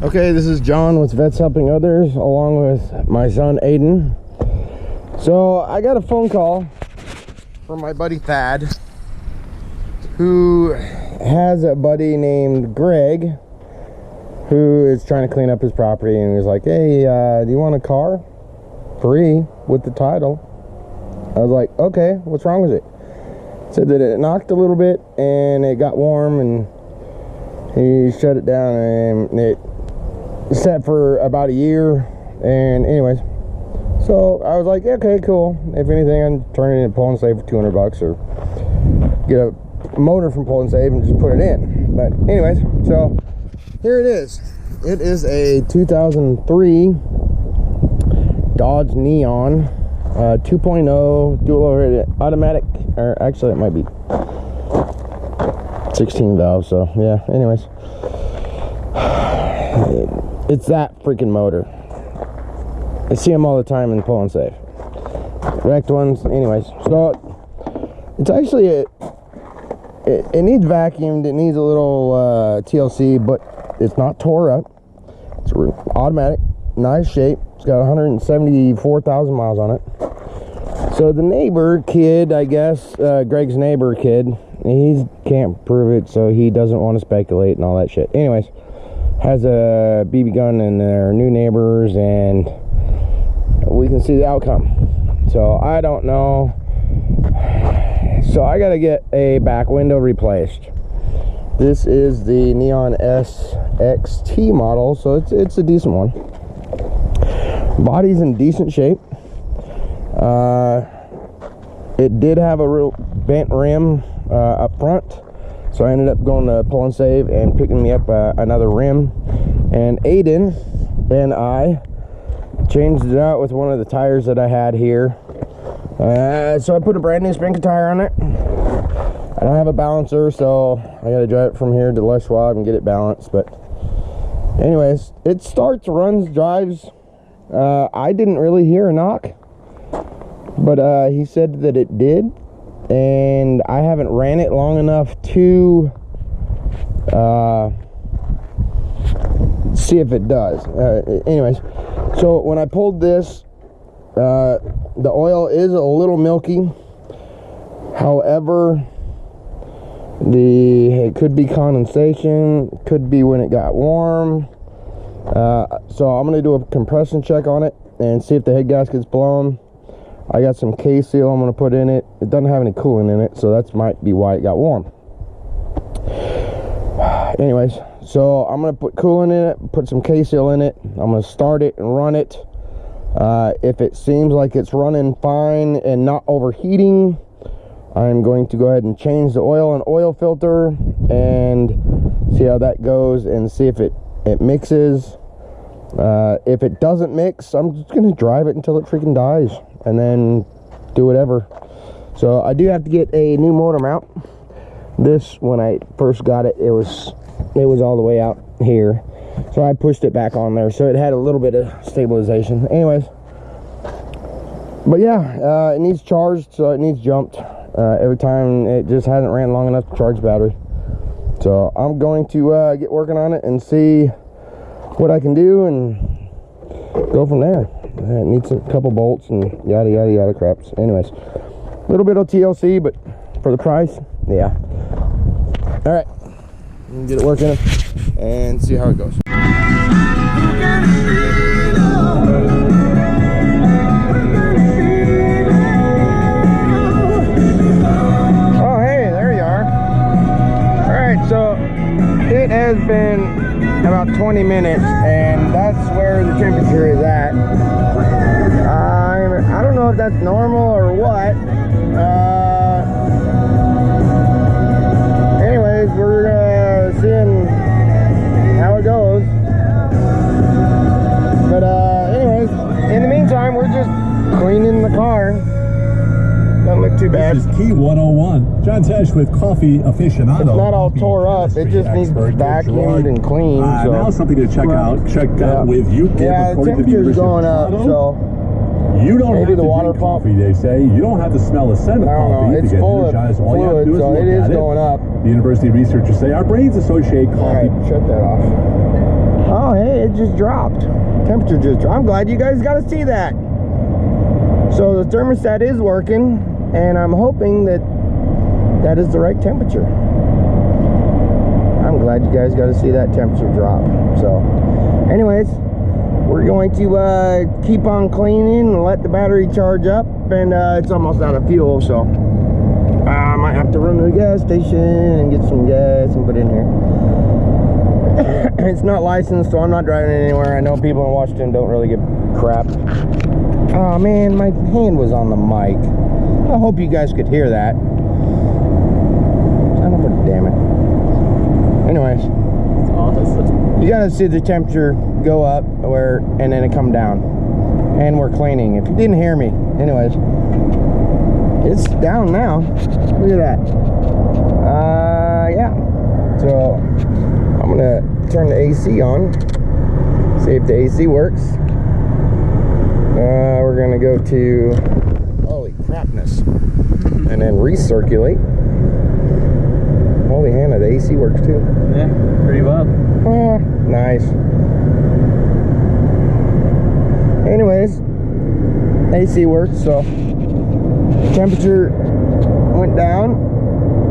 Okay, this is John with Vets Helping Others, along with my son Aiden. So I got a phone call from my buddy Thad, who has a buddy named Greg who is trying to clean up his property, and he's like, hey, do you want a car free with the title? I was like, okay, what's wrong with it? Said that it knocked a little bit and it got warm, and he shut it down, and it sat for about a year. And anyways, so I was like, okay, cool. If anything, I'm turning it into Pull and Save for 200 bucks, or get a motor from Pull and Save and just put it in. But anyways, so here it is. It is a 2003 Dodge Neon 2.0 dual overheated automatic, or actually it might be 16 valve. So yeah, anyways, it's that freaking motor. I see them all the time in Pull and Save, wrecked ones. Anyways, so it's actually it needs vacuumed, it needs a little TLC, but it's not tore up. It's automatic, nice shape. It's got 174,000 miles on it. So the neighbor kid, I guess, Greg's neighbor kid, he can't prove it, so he doesn't want to speculate and all that shit. Anyways, has a BB gun in their new neighbors, and we can see the outcome. So I don't know. So I gotta get a back window replaced. This is the Neon SXT model, so it's a decent one. Body's in decent shape. It did have a real bent rim up front, so I ended up going to Pull and Save and picking me up another rim. And Aiden and I changed it out with one of the tires that I had here. So I put a brand new Sprinker tire on it. I don't have a balancer, so I gotta drive it from here to Les Schwab and get it balanced. But anyways, it starts, runs, drives. I didn't really hear a knock, but he said that it did, and I haven't ran it long enough to see if it does. Anyways, so when I pulled this, the oil is a little milky. However, it could be condensation, could be when it got warm. So I'm gonna do a compression check on it and see if the head gasket's blown. I got some K-Seal I'm gonna put in it. It doesn't have any coolant in it, so that might be why it got warm. Anyways, so I'm gonna put coolant in it, put some K-Seal in it. I'm gonna start it and run it. If it seems like it's running fine and not overheating, I'm going to go ahead and change the oil and oil filter and see how that goes, and see if it mixes. If it doesn't mix, I'm just gonna drive it until it freaking dies, and then do whatever. So I do have to get a new motor mount. This, when I first got it, it was all the way out here, so I pushed it back on there, so it had a little bit of stabilization. Anyways, but yeah, it needs charged, so it needs jumped every time. It just hasn't ran long enough to charge the battery. So I'm going to get working on it and see what I can do and go from there. It needs a couple bolts and yada yada yada craps. Anyways, a little bit of TLC, but for the price, yeah. All right, get it working and see how it goes. Oh, hey, there you are. All right, so it has been about 20 minutes, and that's where the temperature is at. I don't know if that's normal or what. Anyways, we're seeing how it goes. But anyways, in the meantime, we're just cleaning the car. Doesn't look too bad. This is Key 101. John Tesh with Coffee Aficionado. It's not all tore up. It just needs vacuumed and cleaned. So now something to check out. Check out with you. Yeah, the temperature's going up, so you don't maybe have the to water drink pump. coffee, they say. You don't have to smell the scent of coffee it's to get full of energized. All you have to fluid, do is so look it is at going up. The university researchers say our brains associate coffee. All right, shut that off. Oh, hey, just dropped. Temperature just dropped. I'm glad you guys got to see that. So the thermostat is working, and I'm hoping that that is the right temperature. I'm glad you guys got to see that temperature drop. So anyways, we're going to keep on cleaning and let the battery charge up, and it's almost out of fuel, so I might have to run to the gas station and get some gas and put in here. It's not licensed, so I'm not driving it anywhere. I know people in Washington don't really give crap. Oh man, my hand was on the mic. I hope you guys could hear that. Son of a damn it. Anyways, That's awesome. you gotta see the temperature go up and then it come down. And we're cleaning. If you didn't hear me, anyways, it's down now. Look at that. Yeah. So I'm gonna turn the AC on, see if the AC works. We're gonna go to holy crapness and then recirculate. Holy Hannah, the AC works too. Yeah, pretty well. Nice. Anyways, AC works, so temperature went down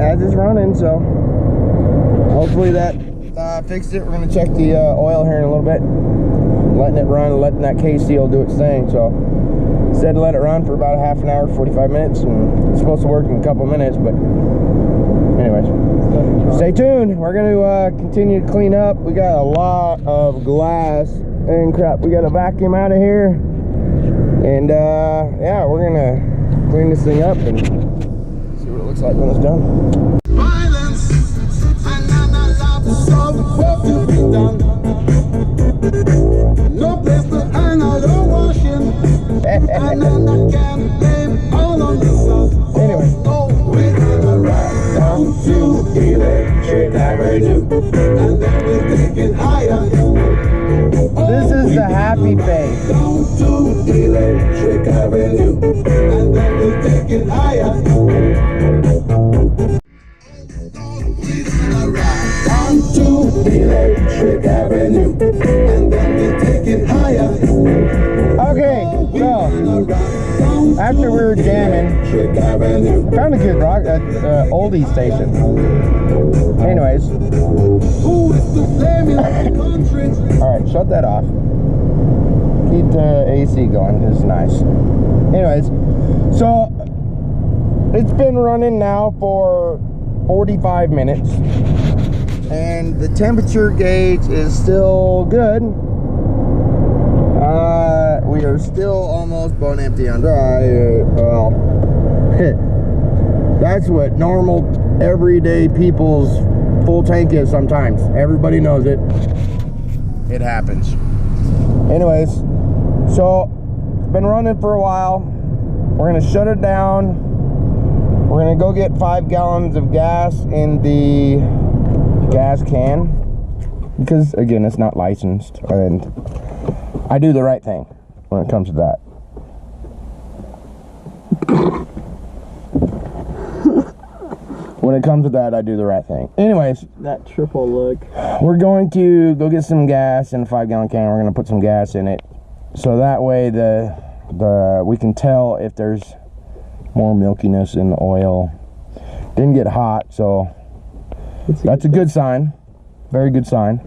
as it's running, so hopefully that fixed it. We're gonna check the oil here in a little bit, letting it run, letting that K-seal do its thing. So said to let it run for about a half an hour, 45 minutes, and it's supposed to work in a couple minutes, but anyways, stay tuned. We're gonna continue to clean up. We got a lot of glass and crap we gotta vacuum out of here, and yeah, we're gonna clean this thing up and see what it looks like when it's done. Violence and not a lot of work to be done. No place to hang out or washing, and I can't blame all on the sun. Anyway, No, we're gonna ride down to Electric Avenue, and then we'll take it higher. this is the happy face. Down to Electric Avenue, and then we'll take it higher. Down to Electric Avenue, and then we'll take it higher. Okay, so after we were jamming, I found a good rock at oldie station. Anyways, Who is to blame in the country? all right, shut that off. Keep the AC going. It's nice. Anyways, so it's been running now for 45 minutes, and the temperature gauge is still good. We are still almost bone empty on dry. Well, that's what normal everyday people's full tank is sometimes. Everybody knows it. It happens. Anyways, so been running for a while. We're gonna shut it down. We're gonna go get 5 gallons of gas in the gas can, because again, it's not licensed, and I do the right thing when it comes to that. When it comes to that, I do the right thing. Anyways, That triple look. we're going to go get some gas in a 5-gallon can. We're going to put some gas in it, so that way we can tell if there's more milkiness in the oil. Didn't get hot, so that's a good sign. Very good sign.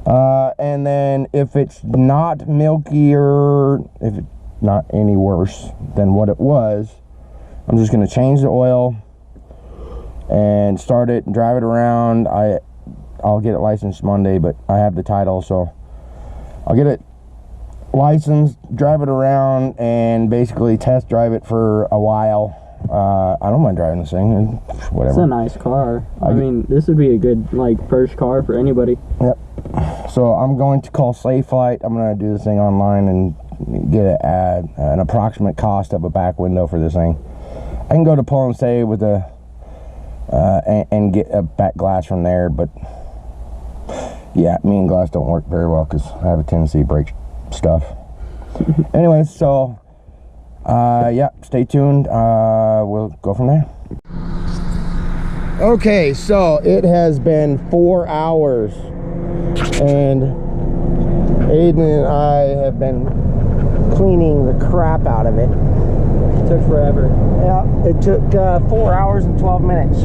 And then if it's not milky, or if it's not any worse than what it was, I'm just going to change the oil and start it and drive it around. I'll get it licensed Monday, but I have the title, so I'll get it licensed, drive it around, and basically test drive it for a while. I don't mind driving this thing, whatever. It's a nice car. I mean, this would be a good first car for anybody. Yep. So I'm going to call Safe Flight. I'm going to do this thing online and get an approximate cost of a back window for this thing. I can go to Pull and Save with and get a back glass from there, but yeah, me and glass don't work very well because I have a tendency to break stuff. Anyways, so yeah, stay tuned. We'll go from there. Okay, so it has been 4 hours, and Aiden and I have been cleaning the crap out of it. Took forever. Yeah, it took 4 hours and 12 minutes.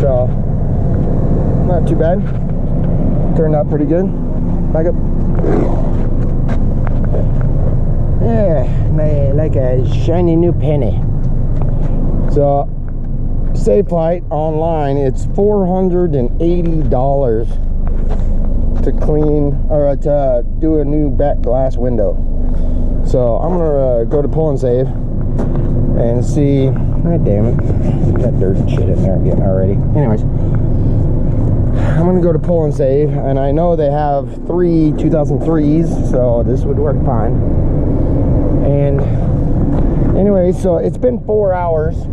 So, not too bad. Turned out pretty good. Back up. Yeah, man, like a shiny new penny. So, Safe Flight online, it's $480 to clean or to do a new back glass window. So I'm gonna go to Pull and Save and see. God damn it, that dirt and shit in there again already. Anyways, I'm gonna go to Pull and Save, and I know they have 3 2003s, so this would work fine. And anyway, so it's been 4 hours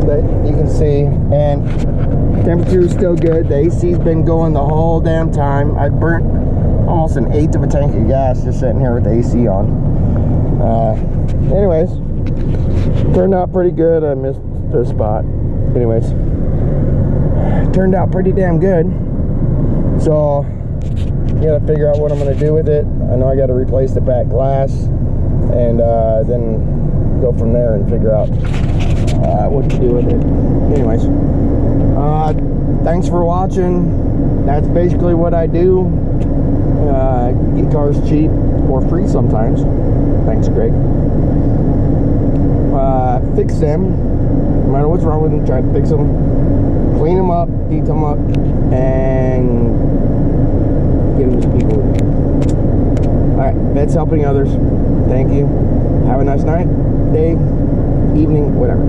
that you can see, and temperature is still good. The AC's been going the whole damn time. I burnt almost an 1/8 of a tank of gas just sitting here with the AC on. Anyways, turned out pretty good. I missed the spot. Anyways, turned out pretty damn good. So, gotta figure out what I'm gonna do with it. I know I gotta replace the back glass, and then go from there and figure out what to do with it. Anyways, thanks for watching. That's basically what I do. Get cars cheap or free sometimes. Thanks, Greg. Fix them. No matter what's wrong with them, try to fix them. Clean them up, heat them up, and get them to people. Alright, that's helping others. Thank you. Have a nice night, day, evening, whatever.